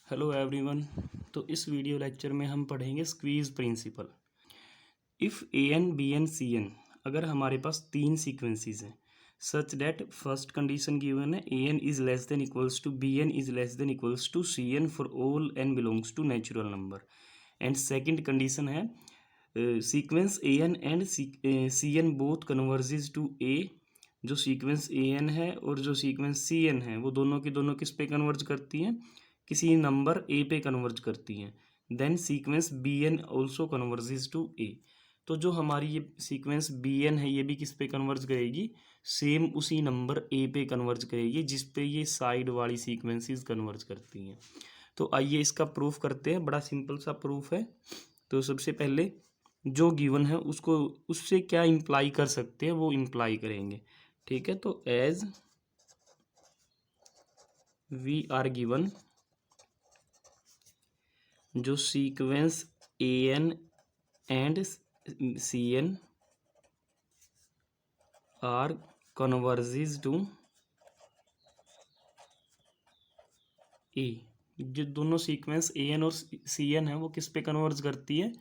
Hello everyone. तो इस video lecture में हम पढ़ेंगे squeeze principle. If a n b n c n, अगर हमारे पास तीन सीक्वेंसेस हैं such that first condition given है a n is less than equals to b n is less than equals to c n for all n belongs to natural number, and second condition है sequence a n and c n both converges to a. जो sequence a N है और जो sequence सी n है वो दोनों की दोनों किस पे कन्वर्ज करती हैं, किसी नंबर ए पे कन्वर्ज करती हैं। Then sequence b n also converges to a. तो जो हमारी ये सीक्वेंस बी एन है ये भी किस पे कन्वर्ज करेगी, सेम उसी नंबर ए पे कन्वर्ज करेगी जिस पे ये साइड वाली सीक्वेंसेस कन्वर्ज करती हैं। तो आइए इसका प्रूफ करते हैं। बड़ा सिंपल सा प्रूफ है। तो सबसे पहले जो गिवन है उसको उससे क्या इम्प्लाई कर सकते हैं वो इम्प्लाई करेंगे। ठीक है, तो एज वी आर गिवन, जो sequence a n and c n are converges to a, जो दोनों सीक्वेंस ए एन और सी एन है वो किस पे कन्वर्ज करती है,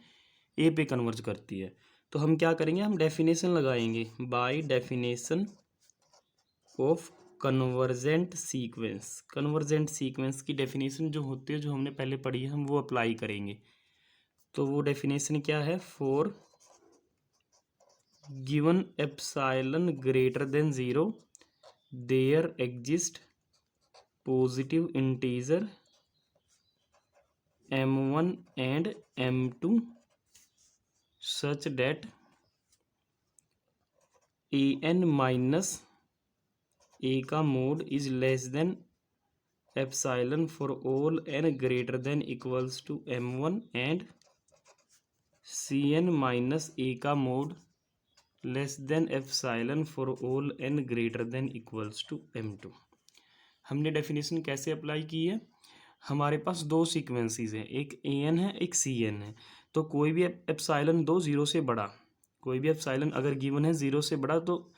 ए पे कन्वर्ज करती है। तो हम क्या करेंगे, हम डेफिनेशन लगाएंगे। By definition of convergent sequence, convergent sequence की डेफिनेशन जो होती है, जो हमने पहले पढ़ी है, हम वो अप्लाई करेंगे। तो वो डेफिनेशन क्या है, for given epsilon greater than zero there exist positive integer m1 and m2 such that an minus a का mod is less than epsilon for all n greater than equals to m1 and cn minus a का mod less than epsilon for all n greater than equals to m2। हमने definition कैसे apply की है, हमारे पास दो sequences हैं, एक A N है एक सी एन है। तो कोई भी एप्सिलॉन दो ज़ीरो से बड़ा, कोई भी एप्सिलॉन अगर गिवन है ज़ीरो से बड़ा, तो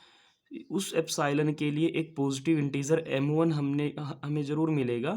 उस एप्सिलॉन के लिए एक पॉजिटिव इंटीजर m1 हमें ज़रूर मिलेगा।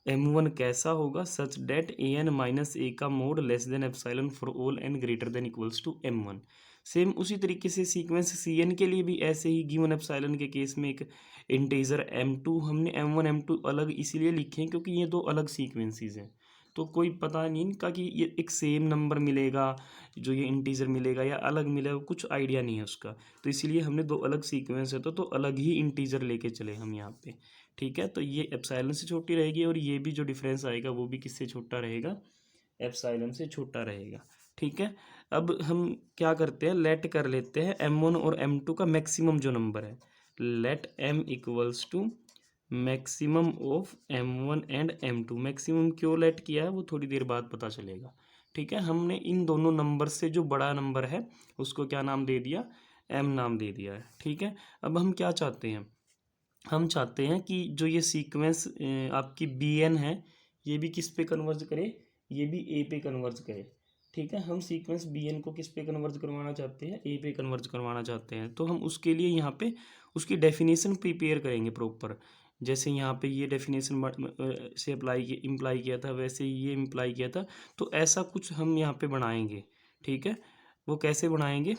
m1 कैसा होगा, such that A N minus ए का mod less than epsilon for all N greater than equals to m1। Same उसी तरीके से सीक्वेंस सी एन के लिए भी ऐसे ही गिवन एप्सिलॉन के केस में एक इंटीजर m2, हमने m1 m2 अलग इसीलिए लिखे हैं क्योंकि ये दो अलग सीक्वेंसेस हैं। तो कोई पता नहीं इनका कि ये एक सेम नंबर मिलेगा, जो ये इंटीजर मिलेगा या अलग मिलेगा, कुछ आइडिया नहीं है उसका। तो इसीलिए हमने दो अलग सीक्वेंस है तो अलग ही इंटीजर लेके चले हम यहाँ पे। ठीक है, तो ये एप्सिलॉन से छोटी रहेगी और ये भी जो डिफरेंस आएगा वो भी किससे छोटा रहेगा, एप्सिलॉन से छोटा रहेगा। ठीक है, अब हम क्या करते हैं, लेट कर लेते हैं m1 और m2 का मैक्सिमम जो नंबर है, let m equals to maximum of m1 and m2। Maximum क्यों लेट किया है वो थोड़ी देर बाद पता चलेगा। ठीक है, हमने इन दोनों नंबर से जो बड़ा नंबर है उसको क्या नाम दे दिया, m नाम दे दिया है। ठीक है, अब हम क्या चाहते हैं, हम चाहते हैं कि जो ये सीक्वेंस आपकी बी एन है ये भी किस पे कन्वर्ज करे, ये भी ए पे कन्वर्ज करे। ठीक है, हम सीक्वेंस बी एन को किस पे कन्वर्ज करवाना चाहते हैं, ए पे कन्वर्ज करवाना चाहते हैं। तो हम उसके लिए यहाँ पे उसकी डेफिनेशन प्रिपेयर करेंगे प्रॉपर। जैसे यहाँ पे ये डेफिनेशन से इम्प्लाई किया था, वैसे ही ये इम्प्लाई किया था। तो ऐसा कुछ हम यहाँ पे बनाएंगे। ठीक है, वो कैसे बनाएंगे,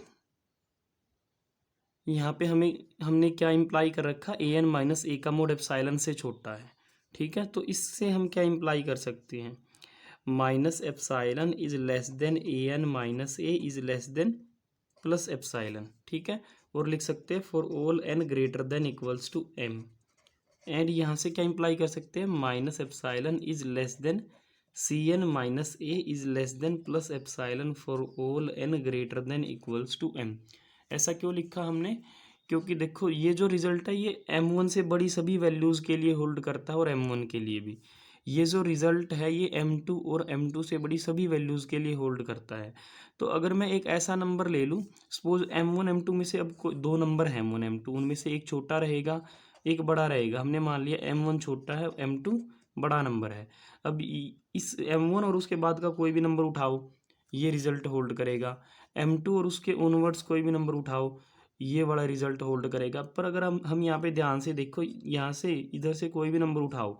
यहाँ पे हमने क्या इम्प्लाई कर रखा, ए एन माइनस ए का मोड एप्सिलॉन से छोटा है। ठीक है, तो इससे हम क्या इम्प्लाई कर सकते हैं, minus epsilon is less than A N minus A is less than plus epsilon. ठीक है, और लिख सकते हैं for all N greater than equals to M. And यहाँ से क्या इम्प्लाई कर सकते हैं, minus epsilon is less than C N minus A is less than plus epsilon for all N greater than equals to M. ऐसा क्यों लिखा हमने, क्योंकि देखो ये जो रिजल्ट है ये m1 से बड़ी सभी वैल्यूज़ के लिए होल्ड करता है और m1 के लिए भी। ये जो रिज़ल्ट है ये m2 और m2 से बड़ी सभी वैल्यूज़ के लिए होल्ड करता है। तो अगर मैं एक ऐसा नंबर ले लूँ, सपोज m1 m2 में से अब कोई दो नंबर हैं m1 m2, उनमें से एक छोटा रहेगा एक बड़ा रहेगा। हमने मान लिया m1 छोटा है m2 बड़ा नंबर है। अब इस m1 और उसके बाद का कोई भी नंबर उठाओ ये रिज़ल्ट होल्ड करेगा, m2 और उसके ओनवर्ड्स कोई भी नंबर उठाओ ये वाला रिजल्ट होल्ड करेगा। पर अगर हम यहाँ पे ध्यान से देखो, यहाँ से इधर से कोई भी नंबर उठाओ,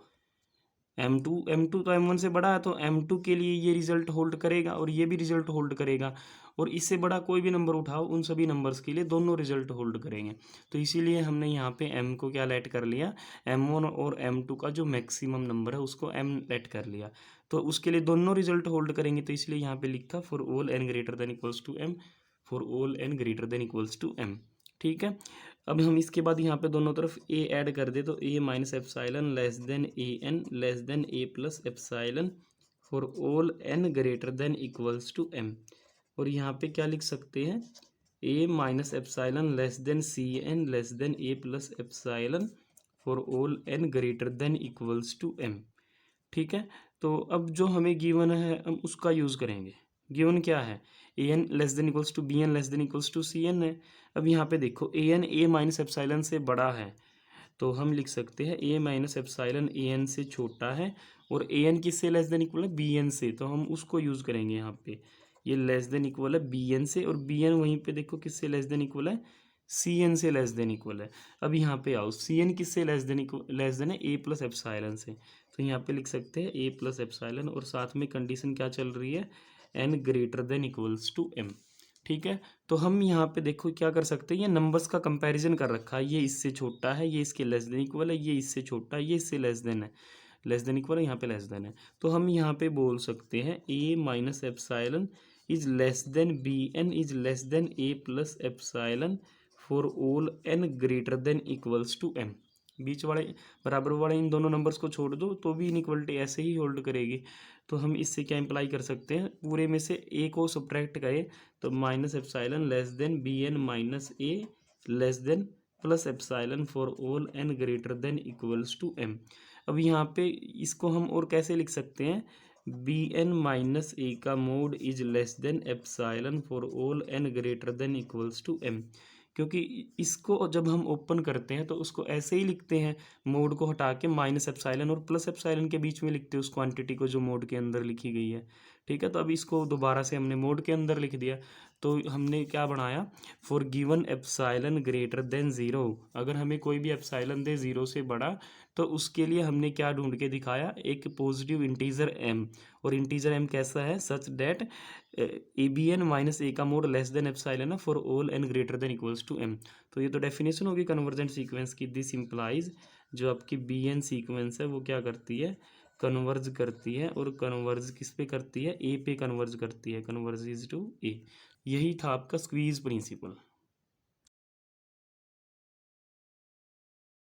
M2 तो M1 से बड़ा है, तो M2 के लिए ये रिजल्ट होल्ड करेगा और ये भी रिजल्ट होल्ड करेगा, और इससे बड़ा कोई भी नंबर उठाओ उन सभी नंबर्स के लिए दोनों रिजल्ट होल्ड करेंगे। तो इसीलिए हमने यहाँ पे M को क्या लेट कर लिया, M1 और M2 का जो मैक्सिमम नंबर है उसको M लेट कर लिया, तो उसके लिए दोनों रिजल्ट होल्ड करेंगे, तो इसलिए यहाँ पे लिखा for all n greater than equals to M, for all n greater than equals to M। ठीक है, अब हम इसके बाद यहाँ पे दोनों तरफ a ऐड कर दे, तो a minus epsilon less than A N less than a plus epsilon for all n greater than equals to m। और यहाँ पे क्या लिख सकते हैं, a minus epsilon less than C N less than a plus epsilon for all n greater than equals to m। ठीक है, तो अब जो हमें गिवन है हम उसका यूज़ करेंगे। गिवन क्या है, a N less than equals to b n less than equals to c n है। अब यहाँ पे देखो a n a minus epsilon से बड़ा है, तो हम लिख सकते हैं a minus epsilon a n से छोटा है, और ए एन किससे लेस देन इक्वल है, बी एन से, तो हम उसको यूज़ करेंगे यहाँ पे। ये लेस देन इक्वल है बी एन से, और बी एन वहीं पे देखो किससे लेस देन इक्वल है, सी एन से लेस देन इक्वल है। अब यहाँ पे आओ, सी एन किससे लेस देन है, ए प्लस एप्साइलन से, तो यहाँ पे लिख सकते हैं ए प्लस एप्साइलन, और साथ में कंडीशन क्या चल रही है, N greater than equals to M. ठीक है, तो हम यहाँ पे देखो क्या कर सकते हैं, ये नंबर्स का कंपैरिजन कर रखा है, ये इससे छोटा है, ये इसके लेस देन इक्वल है, ये इससे छोटा है, ये इससे लेस देन है, लेस देन इक्वल है, यहाँ पे लेस देन है, तो हम यहाँ पे बोल सकते हैं a minus epsilon is less than B n is less than a plus epsilon for all N greater than equals to m. बीच वाले बराबर वाले इन दोनों नंबर्स को छोड़ दो तो भी इनइक्वलिटी ऐसे ही होल्ड करेगी। तो हम इससे क्या इम्प्लाई कर सकते हैं, पूरे में से ए को सब्ट्रैक्ट करें तो minus epsilon less than B N minus A less than plus epsilon for all N greater than equals to M. अब यहाँ पे इसको हम और कैसे लिख सकते हैं, बी एन माइनस ए का mod is less than epsilon for all N greater than equals to M, क्योंकि इसको जब हम ओपन करते हैं तो उसको ऐसे ही लिखते हैं, मोड को हटा के माइनस एप्साइलन और प्लस एप्साइलन के बीच में लिखते हैं उस क्वांटिटी को जो मोड के अंदर लिखी गई है। ठीक है, तो अब इसको दोबारा से हमने मोड के अंदर लिख दिया, तो हमने क्या बनाया, for given epsilon greater than zero, अगर हमें कोई भी एप्साइलन दे ज़ीरो से बड़ा तो उसके लिए हमने क्या ढूंढ के दिखाया, एक पॉजिटिव इंटीजर एम, और इंटीजर एम कैसा है, such that a b N minus ए का मोड लेस देन एप्साइलन है for all N greater than equals to m. तो ये तो डेफिनेशन होगी कन्वर्जेंट सीक्वेंस की, दिस इम्प्लाइज जो आपकी बी एन सीक्वेंस है वो क्या करती है, कन्वर्ज करती है, और कन्वर्ज किस पे करती है, ए पे कन्वर्ज करती है, कन्वर्ज इज टू ए। यही था आपका स्क्वीज प्रिंसिपल।